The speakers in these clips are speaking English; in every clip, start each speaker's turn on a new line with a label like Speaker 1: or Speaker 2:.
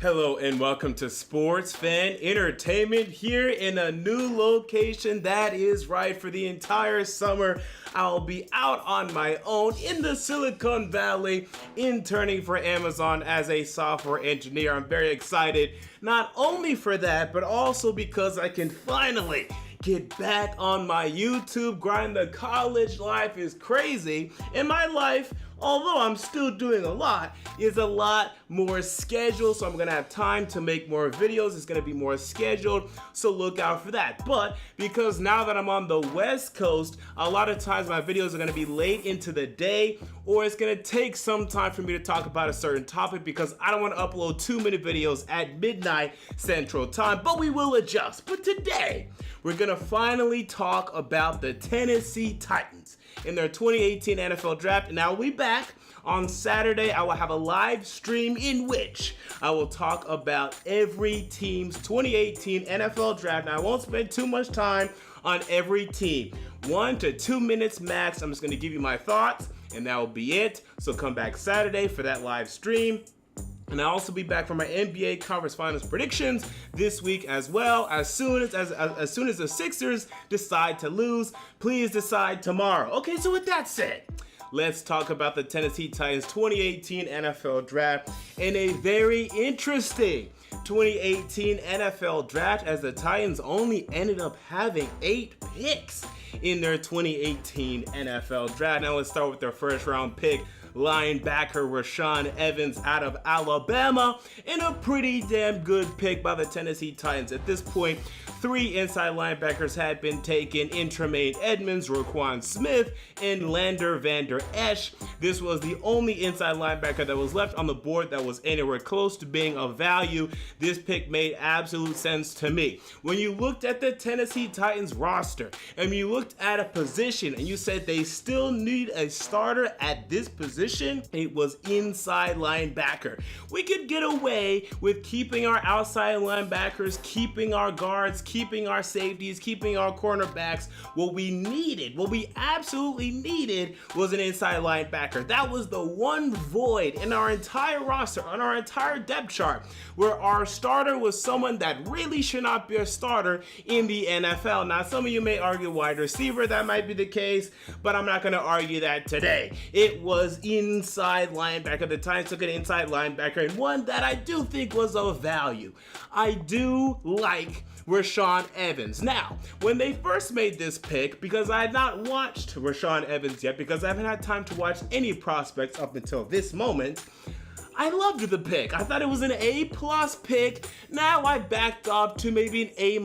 Speaker 1: Hello and welcome to Sports Fan Entertainment here in a new location. That is right, for the entire summer I'll be out on my own in the Silicon Valley interning for Amazon as a software engineer. I'm very excited, not only for that, but also because I can finally get back on my YouTube grind. The college life is crazy, and my life, although I'm still doing a lot, is a lot more scheduled, so I'm gonna have time to make more videos. It's gonna be more scheduled, so look out for that. But because now that I'm on the West Coast, a lot of times my videos are gonna be late into the day, or it's gonna take some time for me to talk about a certain topic because I don't wanna upload too many videos at midnight Central Time, but we will adjust. But today, we're gonna finally talk about the Tennessee Titans in their 2018 NFL Draft. And I'll be back on Saturday. I will have a live stream in which I will talk about every team's 2018 NFL Draft. Now, I won't spend too much time on every team. 1 to 2 minutes max. I'm just gonna give you my thoughts, and that will be it. So come back Saturday for that live stream. And I'll also be back for my NBA Conference Finals predictions this week as well. As soon as the Sixers decide to lose, please decide tomorrow. Okay, so with that said, let's talk about the Tennessee Titans 2018 NFL Draft and a very interesting 2018 NFL Draft, as the Titans only ended up having 8 picks in their 2018 NFL Draft. Now let's start with their first round pick, linebacker Rashaan Evans out of Alabama, and a pretty damn good pick by the Tennessee Titans. At this point, 3 inside linebackers had been taken in Tremaine Edmonds, Roquan Smith, and Lander Vander Esch. This was the only inside linebacker that was left on the board that was anywhere close to being of value. This pick made absolute sense to me. When you looked at the Tennessee Titans roster and you looked at a position and you said they still need a starter at this position, it was inside linebacker. We could get away with keeping our outside linebackers, keeping our guards, keeping our safeties, keeping our cornerbacks. What we absolutely needed was an inside linebacker. That was the one void in our entire roster, on our entire depth chart, where our starter was someone that really should not be a starter in the NFL. Now, some of you may argue wide receiver, that might be the case, but I'm not going to argue that today. It was inside linebacker. The Titans took an inside linebacker, and one that I do think was of value. I do like Rashaan Evans. Now, when they first made this pick, because I had not watched Rashaan Evans yet, because I haven't had time to watch any prospects up until this moment, I loved the pick. I thought it was an A+ pick. Now I backed up to maybe an A-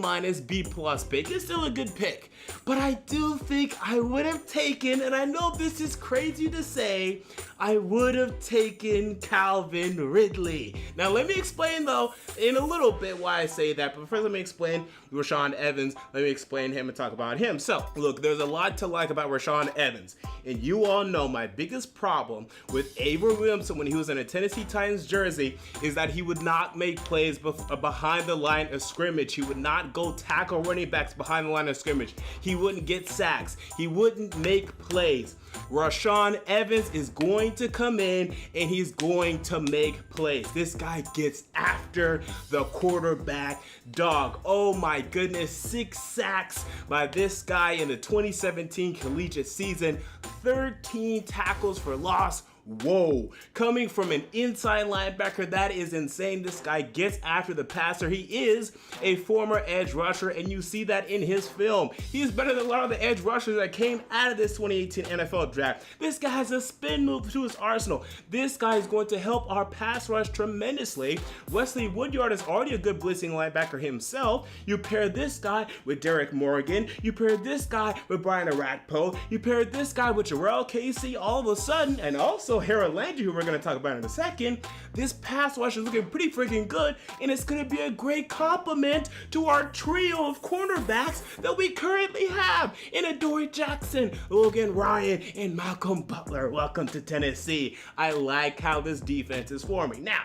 Speaker 1: B+ pick. It's still a good pick, but I do think I would have taken, and I know this is crazy to say, I would have taken Calvin Ridley. Now let me explain though in a little bit why I say that, but first let me explain Rashaan Evans. Let me explain him and talk about him. So look, there's a lot to like about Rashaan Evans, and you all know my biggest problem with Avery Williamson when he was in a Tennessee Titans jersey is that he would not make plays behind the line of scrimmage. He would not go tackle running backs behind the line of scrimmage. He wouldn't get sacks. He wouldn't make plays. Rashaan Evans is going to come in and he's going to make plays. This guy gets after the quarterback, dog. Oh my goodness, 6 sacks by this guy in the 2017 collegiate season, 13 tackles for loss. Whoa, coming from an inside linebacker, that is insane. This guy gets after the passer. He is a former edge rusher, and you see that in his film. He is better than a lot of the edge rushers that came out of this 2018 NFL Draft. This guy has a spin move to his arsenal. This guy is going to help our pass rush tremendously. Wesley Woodyard is already a good blitzing linebacker himself. You pair this guy with Derek Morgan. You pair this guy with Brian Arakpo. You pair this guy with Jarrell Casey. All of a sudden, and also Harold Landry, who we're going to talk about in a second, this pass rush is looking pretty freaking good, and it's going to be a great compliment to our trio of cornerbacks that we currently have in Adoree Jackson, Logan Ryan, and Malcolm Butler. Welcome to Tennessee. I like how this defense is forming. Now,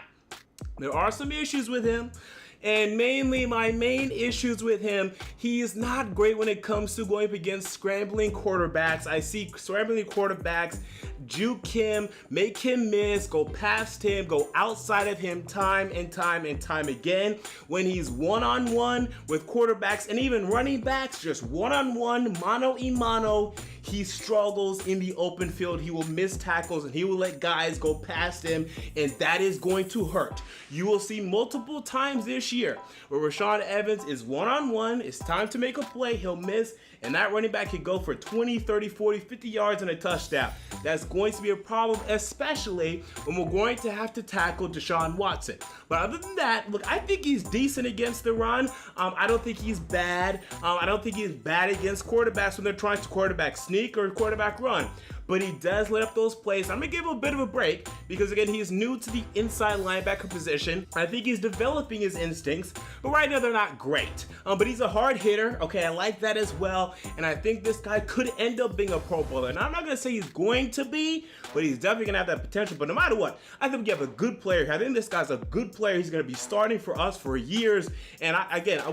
Speaker 1: there are some issues with him. And mainly, my main issues with him, he is not great when it comes to going up against scrambling quarterbacks. I see scrambling quarterbacks juke him, make him miss, go past him, go outside of him time and time and time again. When he's one-on-one with quarterbacks and even running backs, just one-on-one, mano-a-mano, he struggles in the open field. He will miss tackles and he will let guys go past him, and that is going to hurt. You will see multiple times this year where Rashaan Evans is one-on-one, it's time to make a play, he'll miss, and that running back could go for 20, 30, 40, 50 yards and a touchdown. That's going to be a problem, especially when we're going to have to tackle Deshaun Watson. But other than that, look, I think he's decent against the run. I don't think he's bad. I don't think he's bad against quarterbacks when they're trying to quarterback sneak or quarterback run. But he does let up those plays. I'm gonna give him a bit of a break because, again, he's new to the inside linebacker position. I think he's developing his instincts, but right now they're not great. But he's a hard hitter. Okay, I like that as well. And I think this guy could end up being a Pro Bowler. And I'm not gonna say he's going to be, but he's definitely gonna have that potential. But no matter what, I think we have a good player here. I think this guy's a good player. He's gonna be starting for us for years. And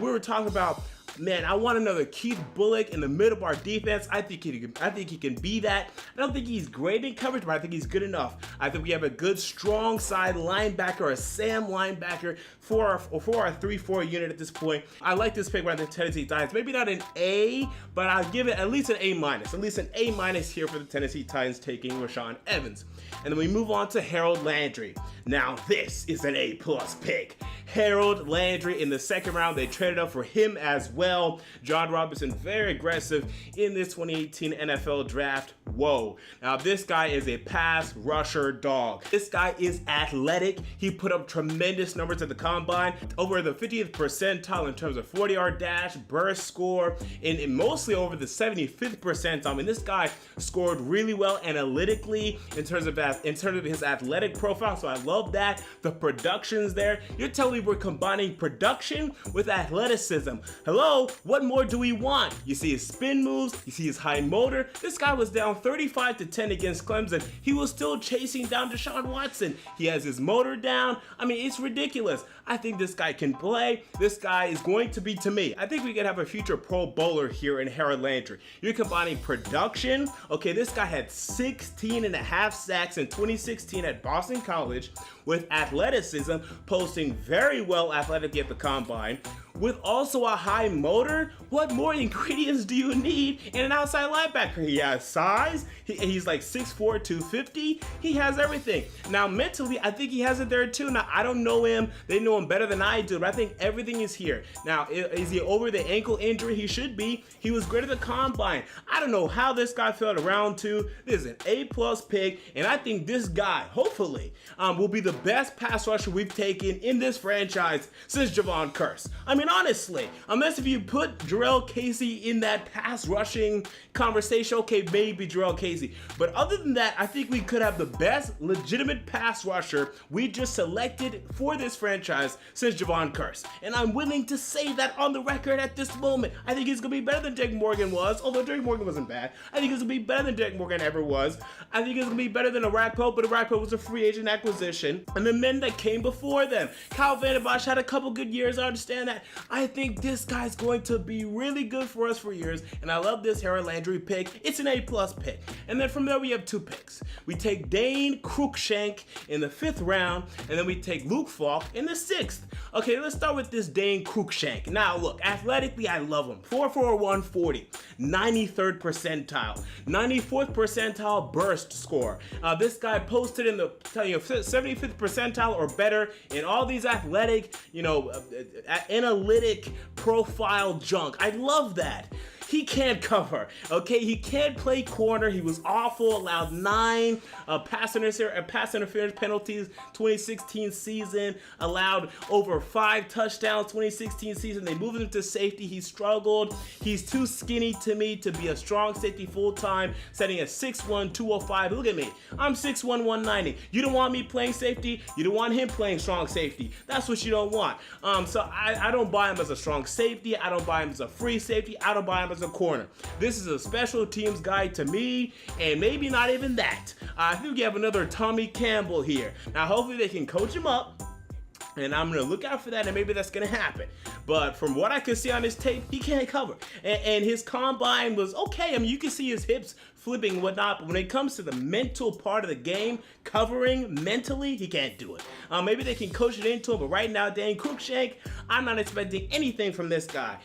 Speaker 1: we were talking about, man, I want another Keith Bullock in the middle of our defense. I think he can be that. I don't think he's great in coverage, but I think he's good enough. I think we have a good, strong side linebacker, a Sam linebacker for our 3-4 unit at this point. I like this pick by the Tennessee Titans. Maybe not an A, but I'll give it at least an A-. At least an A- here for the Tennessee Titans taking Rashaan Evans. And then we move on to Harold Landry. Now, this is an A+ pick. Harold Landry in the second round. They traded up for him as well. John Robinson, very aggressive in this 2018 NFL draft. Whoa. Now, this guy is a pass rusher dog. This guy is athletic. He put up tremendous numbers at the combine, over the 50th percentile in terms of 40-yard dash, burst score, and mostly over the 75th percentile. I mean, this guy scored really well analytically in terms of his athletic profile, so I love that. The production's there. You're telling me we're combining production with athleticism. Hello, what more do we want? You see his spin moves, you see his high motor. This guy was down 35-10 against Clemson. He was still chasing down Deshaun Watson. He has his motor down. I mean, it's ridiculous. I think this guy can play. This guy is going to be, to me, I think we could have a future Pro Bowler here in Harold Landry. You're combining production. Okay, this guy had 16.5 sacks in 2016 at Boston College with athleticism, posting very well athletically at the combine, with also a high motor. What more ingredients do you need in an outside linebacker? He has size. He's like 6'4", 250. He has everything. Now, mentally, I think he has it there too. Now, I don't know him. They know him better than I do, but I think everything is here. Now, is he over the ankle injury? He should be. He was great at the combine. I don't know how this guy fell to round 2. This is an A+ pick, and I think this guy, hopefully, will be the best pass rusher we've taken in this franchise since Javon Curse. I mean, honestly, unless if you put Jarrell Casey in that pass rushing conversation, okay, maybe Jarrell Casey. But other than that, I think we could have the best legitimate pass rusher we just selected for this franchise since Javon Curse. And I'm willing to say that on the record at this moment. I think he's going to be better than Jake Morgan was, although Jake Morgan wasn't bad. I think he's going to be better than Jake Morgan ever was. I think he's going to be better than Arakpo, but Arakpo was a free agent acquisition. And the men that came before them. Kyle Van Bosch had a couple good years, I understand that. I think this guy's going to be really good for us for years, and I love this Harold Landry pick. It's an A+ pick. And then from there, we have 2 picks. We take Dane Cruikshank in the 5th round, and then we take Luke Falk in the 6th. Okay, let's start with this Dane Cruikshank. Now, look, athletically, I love him. 4'4", 140, 93rd percentile, 94th percentile burst score. This guy posted in the 75th percentile or better in all these athletic, analytic profile junk. I love that. He can't cover, okay? He can't play corner. He was awful, allowed 9 pass interference penalties 2016 season, allowed over 5 touchdowns 2016 season. They moved him to safety. He struggled. He's too skinny to me to be a strong safety full-time, setting at 6'1", 205. Look at me. I'm 6'1", 190. You don't want me playing safety. You don't want him playing strong safety. That's what you don't want. So I don't buy him as a strong safety. I don't buy him as a free safety. I don't buy him as a corner. This is a special teams guy to me, and maybe not even that. I think we have another Tommy Campbell here. Now, hopefully they can coach him up. And I'm going to look out for that, and maybe that's going to happen. But from what I can see on his tape, he can't cover. And his combine was okay. I mean, you can see his hips flipping and whatnot, but when it comes to the mental part of the game, covering mentally, he can't do it. Maybe they can coach it into him, but right now, Dan Cruikshank, I'm not expecting anything from this guy.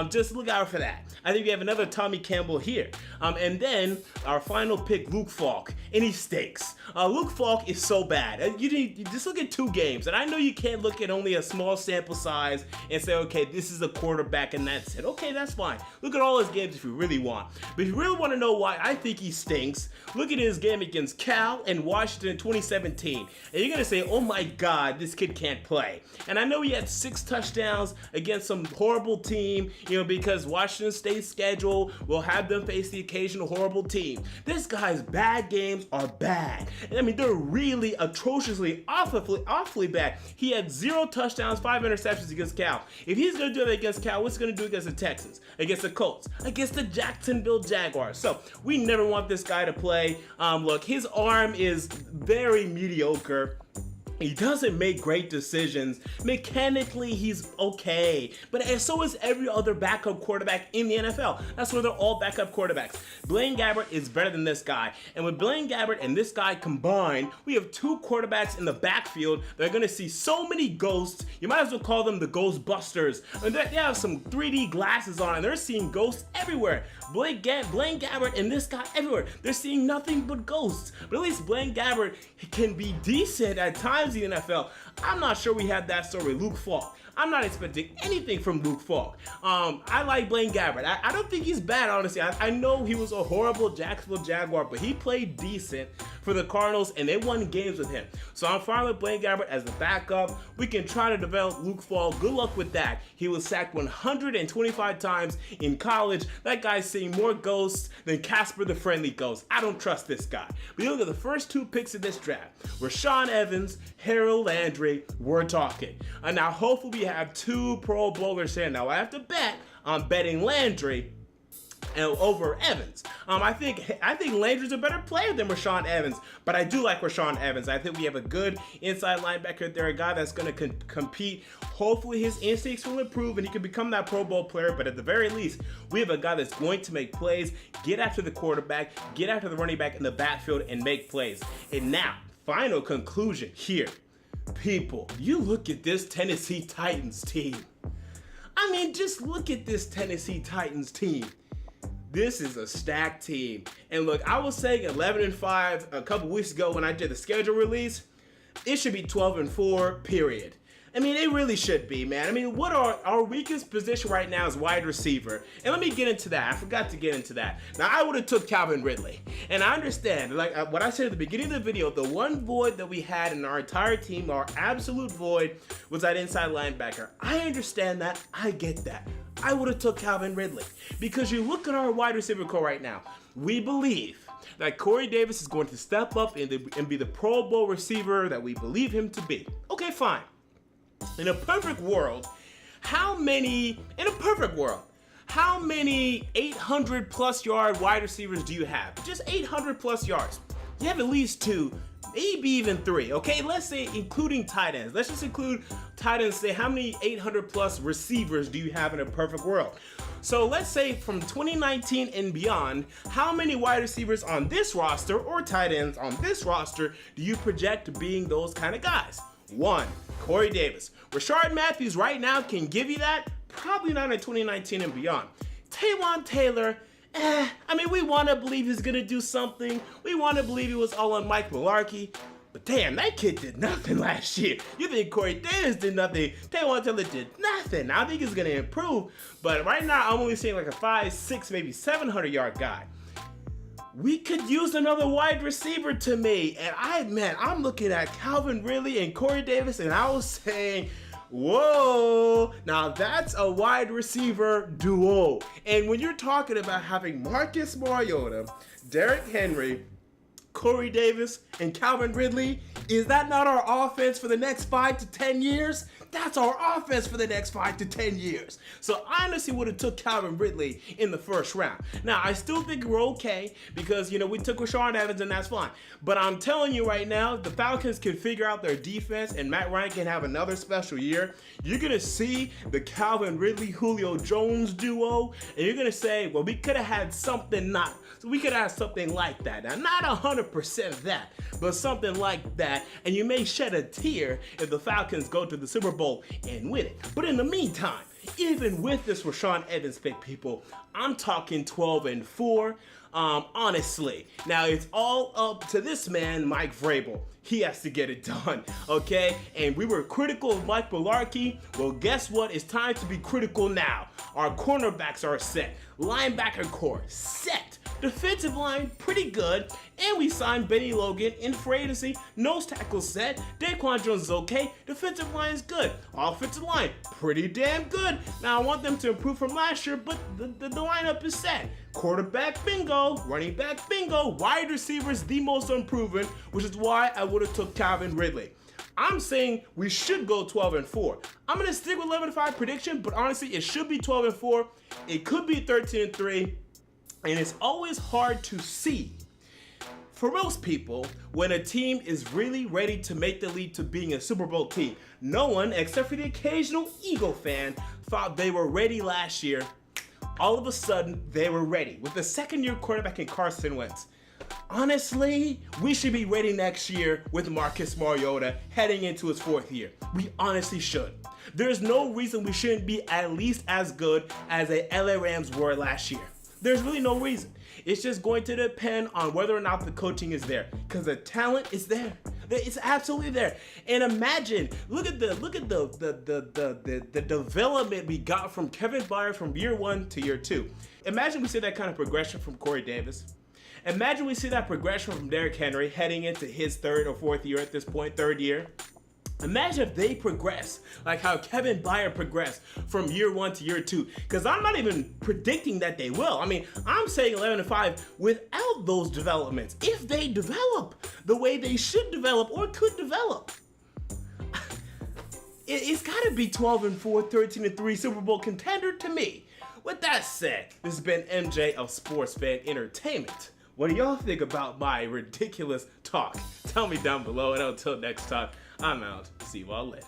Speaker 1: Just look out for that. I think we have another Tommy Campbell here. And then our final pick, Luke Falk, and he stinks. Luke Falk is so bad. You just look at 2 games, and I know you can't look at only a small sample size and say, okay, this is a quarterback and that's it. Okay, that's fine. Look at all his games if you really want. But if you really want to know why I think he stinks, look at his game against Cal and Washington in 2017. And you're going to say, oh my God, this kid can't play. And I know he had 6 touchdowns against some horrible team, because Washington State's schedule will have them face the occasional horrible team. This guy's bad games are bad. I mean, they're really atrociously, awfully bad. He had 0 touchdowns, 5 interceptions against Cal. If he's going to do that against Cal, what's he going to do against the Texans, against the Colts, against the Jacksonville Jaguars? So we never want this guy to play. Look, his arm is very mediocre. He doesn't make great decisions. Mechanically, he's okay. But so is every other backup quarterback in the NFL. That's why they're all backup quarterbacks. Blaine Gabbert is better than this guy. And with Blaine Gabbert and this guy combined, we have 2 quarterbacks in the backfield that are going to see so many ghosts. You might as well call them the Ghostbusters. And they have some 3D glasses on, and they're seeing ghosts everywhere. Blaine Gabbert and this guy everywhere. They're seeing nothing but ghosts. But at least Blaine Gabbert can be decent at times in the NFL. I'm not sure we had that story. Luke Falk. I'm not expecting anything from Luke Falk. I like Blaine Gabbert. I don't think he's bad, honestly. I know he was a horrible Jacksonville Jaguar, but he played decent for the Cardinals, and they won games with him. So I'm fine with Blaine Gabbert as the backup. We can try to develop Luke Falk. Good luck with that. He was sacked 125 times in college. That guy's seeing more ghosts than Casper the Friendly Ghost. I don't trust this guy. But you look at the first 2 picks of this draft. Rashaan Evans, Harold Landry, we're talking. Now, hopefully we have 2 Pro Bowlers here. Now, I have to bet on betting Landry over Evans. I think Landry's a better player than Rashaan Evans, but I do like Rashaan Evans. I think we have a good inside linebacker there, a guy that's going to compete. Hopefully his instincts will improve and he can become that Pro Bowl player, but at the very least, we have a guy that's going to make plays, get after the quarterback, get after the running back in the backfield, and make plays. And now, final conclusion here. People, you look at this Tennessee Titans team. I mean, just look at this Tennessee Titans team. This is a stacked team. And look, I was saying 11-5 a couple weeks ago when I did the schedule release. It should be 12-4, period. I mean, it really should be, man. I mean, what our weakest position right now is wide receiver. And let me get into that. I forgot to get into that. Now, I would have took Calvin Ridley. And I understand, like what I said at the beginning of the video, the one void that we had in our entire team, our absolute void, was that inside linebacker. I understand that. I get that. I would have took Calvin Ridley. Because you look at our wide receiver core right now. We believe that Corey Davis is going to step up and be the Pro Bowl receiver that we believe him to be. Okay, fine. In a perfect world, how many 800 plus yard wide receivers do you have? Just 800 plus yards. You have at least 2, maybe even 3, okay? Let's say including tight ends. Let's just include tight ends. Say how many 800 plus receivers do you have in a perfect world? So let's say from 2019 and beyond, how many wide receivers on this roster or tight ends on this roster do you project being those kind of guys? 1, Corey Davis. Rashard Matthews right now can give you that. Probably not in 2019 and beyond. Taywan Taylor, I mean, we want to believe he's going to do something. We want to believe he was all on Mike Mularkey. But damn, that kid did nothing last year. You think Corey Davis did nothing. Taywan Taylor did nothing. I think he's going to improve. But right now, I'm only seeing like a 5, 6, maybe 700-yard guy. We could use another wide receiver to me. And I'm looking at Calvin Ridley and Corey Davis, and I was saying, whoa, now that's a wide receiver duo. And when you're talking about having Marcus Mariota, Derrick Henry, Corey Davis, and Calvin Ridley, is that not our offense for the next 5 to 10 years? That's our offense for the next 5 to 10 years. So I honestly would have took Calvin Ridley in the first round. Now, I still think we're okay because, we took Rashaan Evans and that's fine. But I'm telling you right now, the Falcons can figure out their defense and Matt Ryan can have another special year. You're going to see the Calvin Ridley, Julio Jones duo, and you're going to say, well, we could have had something we could have something like that. Now, not 100% that, but something like that, and you may shed a tear if the Falcons go to the Super Bowl and win it. But in the meantime, even with this Rashaan Evans pick, people, I'm talking 12-4. Honestly, now it's all up to this man, Mike Vrabel. He has to get it done, okay? And we were critical of Mike Mularkey. Well, guess what? It's time to be critical now. Our cornerbacks are set. Linebacker core set. Defensive line, pretty good. And we signed Benny Logan in free agency. Nose tackle set. Daquan Jones is okay. Defensive line is good. Offensive line, pretty damn good. Now, I want them to improve from last year, but the lineup is set. Quarterback, bingo. Running back, bingo. Wide receivers, the most unproven, which is why I would have took Calvin Ridley. I'm saying we should go 12-4. I'm going to stick with 11-5 prediction, but honestly, it should be 12-4. It could be 13-3. And it's always hard to see for most people when a team is really ready to make the leap to being a Super Bowl team. No one, except for the occasional Eagle fan, thought they were ready last year. All of a sudden, they were ready with the second-year quarterback in Carson Wentz. Honestly, we should be ready next year with Marcus Mariota heading into his fourth year. We honestly should. There's no reason we shouldn't be at least as good as the LA Rams were last year. There's really no reason. It's just going to depend on whether or not the coaching is there, because the talent is there. It's absolutely there. And imagine, look at the development we got from Kevin Byard from year 1 to year 2. Imagine we see that kind of progression from Corey Davis. Imagine we see that progression from Derrick Henry heading into his third or fourth year at this point, third year. Imagine if they progress like how Kevin Byard progressed from year 1 to year 2. Because I'm not even predicting that they will. I mean, I'm saying 11-5 without those developments. If they develop the way they should develop or could develop, it's got to be 12-4, 13-3 Super Bowl contender to me. With that said, this has been MJ of Sports Fan Entertainment. What do y'all think about my ridiculous talk? Tell me down below, and until next time, I'm out. See you all later.